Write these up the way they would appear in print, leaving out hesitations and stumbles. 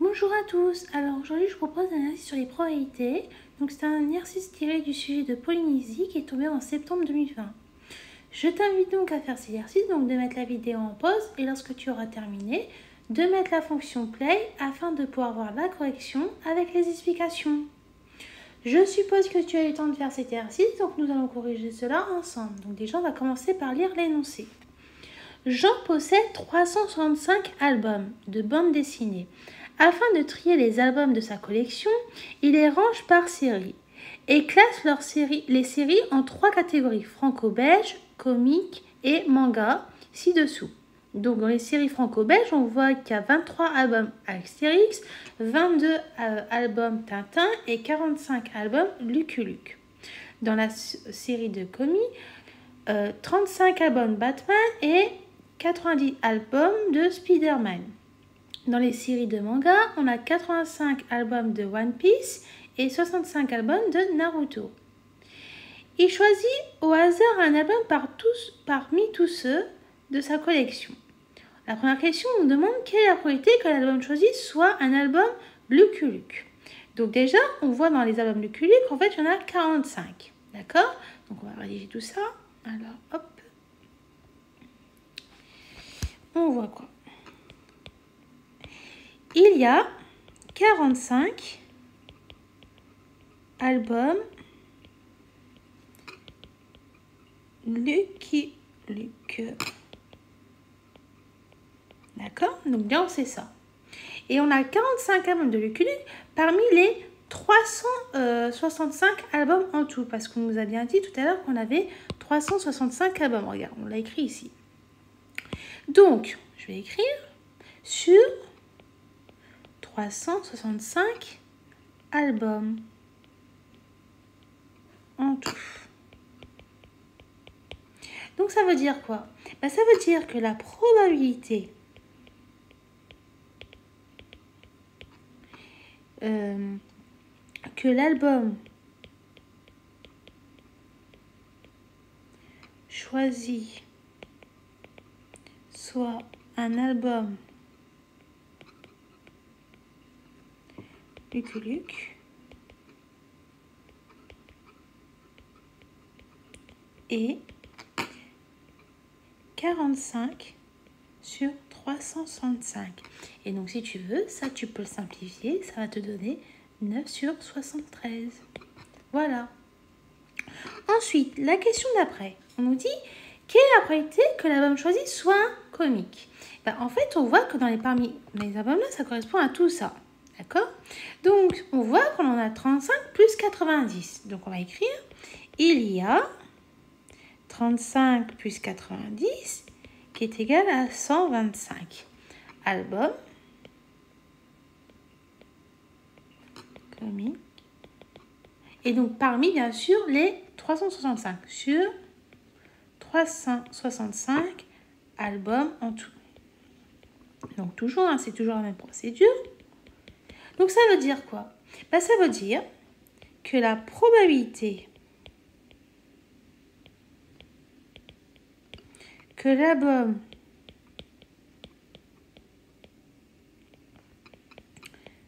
Bonjour à tous, alors aujourd'hui je vous propose un exercice sur les probabilités. Donc c'est un exercice tiré du sujet de Polynésie qui est tombé en septembre 2020. Je t'invite donc à faire cet exercice, donc de mettre la vidéo en pause et lorsque tu auras terminé, de mettre la fonction play afin de pouvoir voir la correction avec les explications. Je suppose que tu as eu le temps de faire cet exercice, donc nous allons corriger cela ensemble. Donc déjà on va commencer par lire l'énoncé. Jean possède 365 albums de bande dessinée. Afin de trier les albums de sa collection, il les range par série et classe les séries en 3 catégories, franco-belge, comique et manga, ci-dessous. Donc dans les séries franco-belges, on voit qu'il y a 23 albums Astérix, 22 albums Tintin et 45 albums Lucky Luke. Dans la série de comique, 35 albums Batman et 90 albums de Spider-Man. Dans les séries de manga, on a 85 albums de One Piece et 65 albums de Naruto. Il choisit au hasard un album parmi tous ceux de sa collection. La première question nous demande quelle est la probabilité que l'album choisi soit un album Lucky Luke. Donc déjà, on voit dans les albums Lucky Luke, en fait, il y en a 45. D'accord? Donc on va rédiger tout ça. Alors, hop. On voit quoi? Il y a 45 albums Lucky Luke. D'accord? Donc bien on sait ça. Et on a 45 albums de Lucky Luke parmi les 365 albums en tout. Parce qu'on nous a bien dit tout à l'heure qu'on avait 365 albums. Regarde, on l'a écrit ici. Donc, je vais écrire sur 365 albums en tout. Donc ça veut dire quoi? Ça veut dire que la probabilité que l'album choisi soit un album Lucky Luke et 45 sur 365. Et donc si tu veux, ça tu peux le simplifier, ça va te donner 9 sur 73. Voilà. Ensuite, la question d'après, on nous dit quelle est la probabilité que l'album choisi soit un comique? En fait, on voit que parmi les albums là, ça correspond à tout ça. D'accord? Donc, on voit qu'on en a 35 plus 90. Donc, on va écrire il y a 35 plus 90 qui est égal à 125 albums comiques. Et donc, parmi, bien sûr, les 365 sur 365 albums en tout. Donc, toujours, c'est toujours la même procédure. Donc, ça veut dire quoi? Ça veut dire que la probabilité que l'album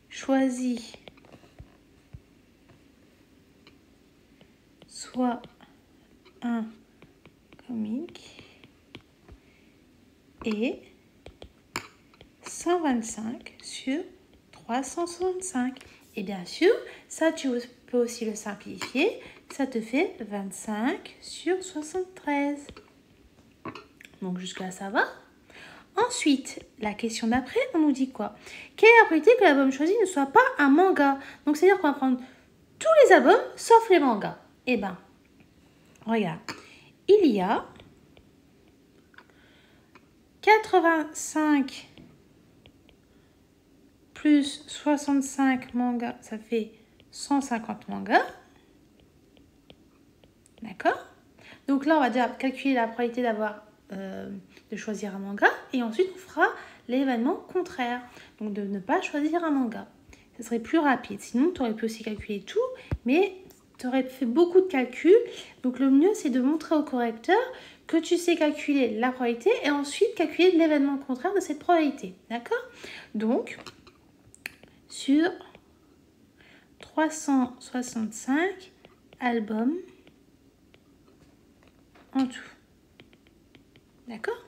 choisi soit un comique est 125 sur 365. Et bien sûr, ça tu peux aussi le simplifier. Ça te fait 25 sur 73. Donc jusque là, ça va. Ensuite, la question d'après, on nous dit quoi? Quelle est la probabilité que l'album choisi ne soit pas un manga? Donc c'est-à-dire qu'on va prendre tous les albums sauf les mangas. Eh bien, regarde. Il y a 85 plus 65 mangas, ça fait 150 mangas. D'accord? Donc là, on va déjà calculer la probabilité de choisir un manga. Et ensuite, on fera l'événement contraire. Donc de ne pas choisir un manga. Ce serait plus rapide. Sinon, tu aurais pu aussi calculer tout. Mais tu aurais fait beaucoup de calculs. Donc le mieux, c'est de montrer au correcteur que tu sais calculer la probabilité. Et ensuite, calculer l'événement contraire de cette probabilité. D'accord? Donc, sur 365 albums en tout. D'accord?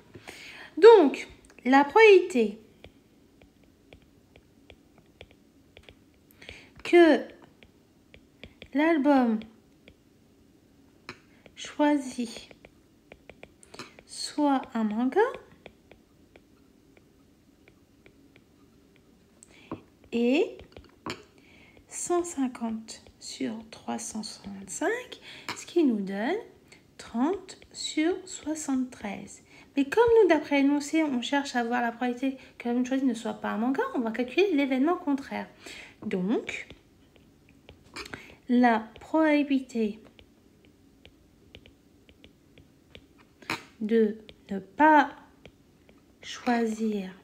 Donc, la probabilité que l'album choisi soit un manga est 150 sur 365, ce qui nous donne 30 sur 73. Mais comme nous, d'après l'énoncé, on cherche à voir la probabilité que l'album choisi ne soit pas un manga, on va calculer l'événement contraire. Donc, la probabilité de ne pas choisir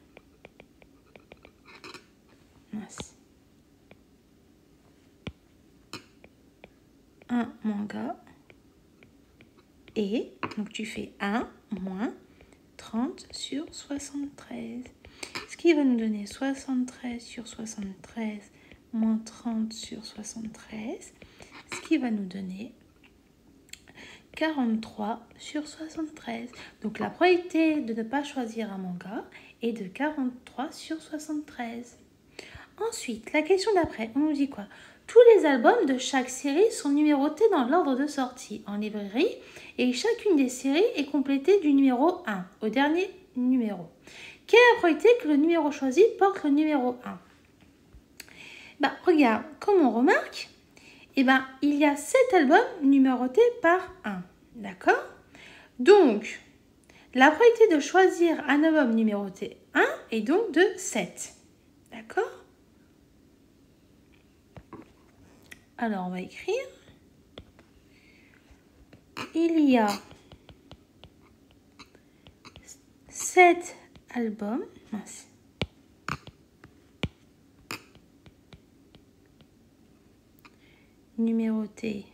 un manga et donc tu fais 1 moins 30 sur 73, ce qui va nous donner 73 sur 73 moins 30 sur 73, ce qui va nous donner 43 sur 73. Donc la probabilité de ne pas choisir un manga est de 43 sur 73. Ensuite, la question d'après, on nous dit quoi? Tous les albums de chaque série sont numérotés dans l'ordre de sortie en librairie et chacune des séries est complétée du numéro 1 au dernier numéro. Quelle est la probabilité que le numéro choisi porte le numéro 1? Regarde, comme on remarque, il y a 7 albums numérotés par 1. D'accord? Donc, la probabilité de choisir un album numéroté 1 est donc de 7. D'accord? Alors, on va écrire. Il y a 7 albums numérotés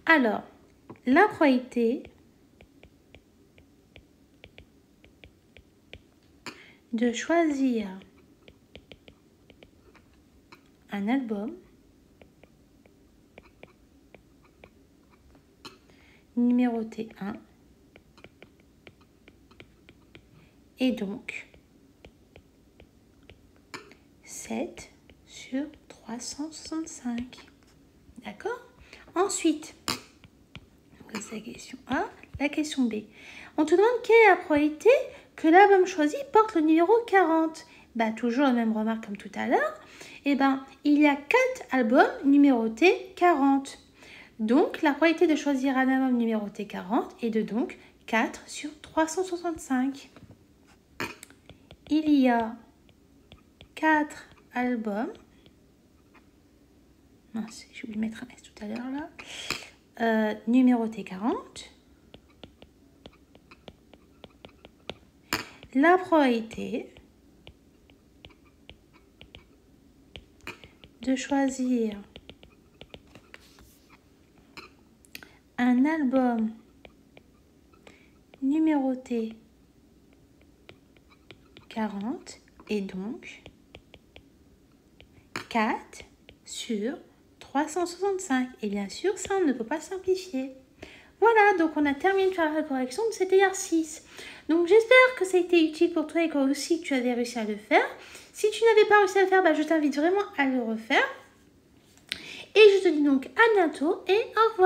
Alors, la probabilité de choisir un album numéroté 1 et donc 7 sur 365. D'accord? Ensuite, c'est la question A. La question B. On te demande quelle est la probabilité que l'album choisi porte le numéro 40. Toujours la même remarque comme tout à l'heure. Il y a 4 albums numérotés 40. Donc, la probabilité de choisir un album numéroté 40 est de donc 4 sur 365. Il y a 4 albums. J'ai oublié de mettre un S tout à l'heure là. Numéroté 40. La probabilité de choisir un album numéroté 40 est donc 4 sur 365. Et bien sûr, ça, on ne peut pas simplifier. Voilà, donc on a terminé de faire la correction de cet exercice. Donc j'espère que ça a été utile pour toi et que aussi tu avais réussi à le faire. Si tu n'avais pas réussi à le faire, je t'invite vraiment à le refaire. Et je te dis donc à bientôt et au revoir.